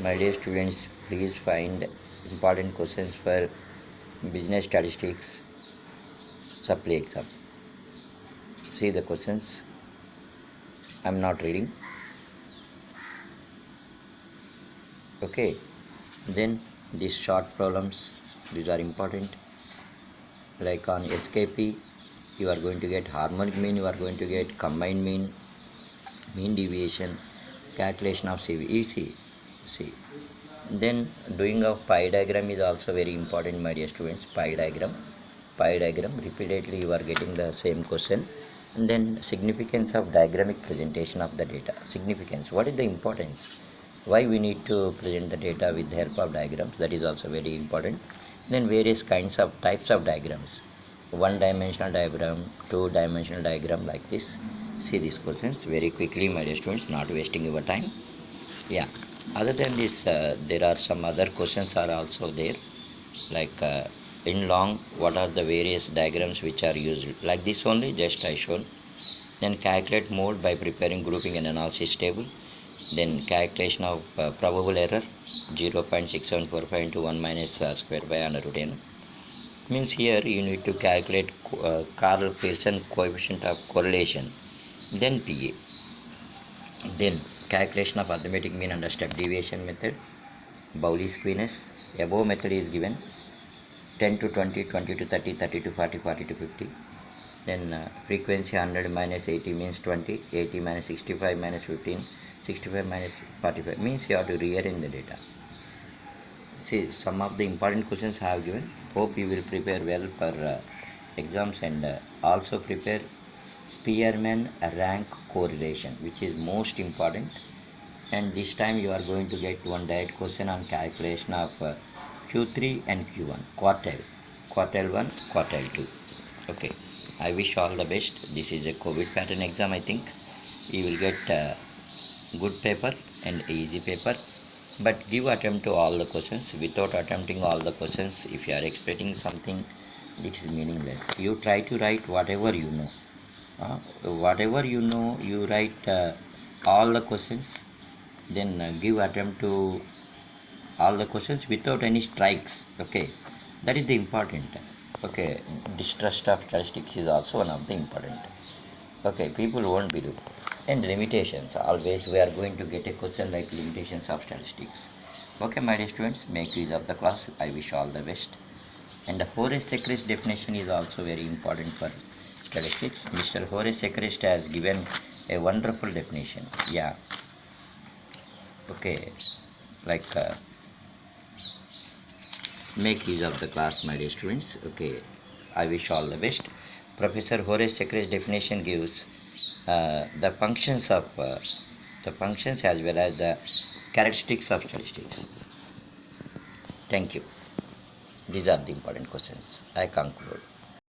My dear students, please find important questions for business statistics supply exam. See the questions. I'm not reading. Okay. Then these short problems, these are important. Like on SKP, you are going to get harmonic mean, you are going to get combined mean, mean deviation, calculation of CVEC. See. Then doing of pie diagram is also very important, my dear students. Pie diagram, repeatedly you are getting the same question. And then significance of diagramic presentation of the data. Significance, what is the importance, why we need to present the data with the help of diagrams, that is also very important. Then various kinds of types of diagrams, one dimensional diagram, two dimensional diagram, like this. See these questions very quickly, my dear students, not wasting your time. Yeah, other than this, there are some other questions are also there, like in long, what are the various diagrams which are used, like this only, just I shown. Then calculate mode by preparing grouping and analysis table. Then calculation of probable error 0.6745 into 1 minus square by under root n. Means here you need to calculate Karl Pearson coefficient of correlation, then PA. Then calculation of arithmetic mean under step deviation method, Bowley-Squeezes. Above method is given 10 to 20, 20 to 30, 30 to 40, 40 to 50. Then frequency 100 minus 80 means 20, 80 minus 65 minus 15, 65 minus 45 means you have to rearrange the data. See, some of the important questions I have given. Hope you will prepare well for exams, and also prepare Spearman rank correlation, which is most important. And this time you are going to get one direct question on calculation of Q3 and Q1, quartile 1, quartile 2. Okay, I wish all the best. This is a COVID pattern exam, I think. You will get good paper and easy paper, but give attempt to all the questions. Without attempting all the questions, if you are expecting something, it is meaningless. You try to write whatever you know. Whatever you know, you write all the questions, then give attempt to all the questions without any strikes. Okay, that is the important. Okay, distrust of statistics is also one of the important. Okay, people won't believe. And limitations, always we are going to get a question like limitations of statistics. Okay, my dear students, make use of the class. I wish all the best. And the Horace-Sechrest definition is also very important for statistics. Mr. Horace-Sechrest has given a wonderful definition. Yeah. Okay, like make use of the class, my dear students. Okay, I wish all the best. Professor Horace-Sechrest definition gives the functions of the functions as well as the characteristics of statistics. Thank you. These are the important questions. I conclude.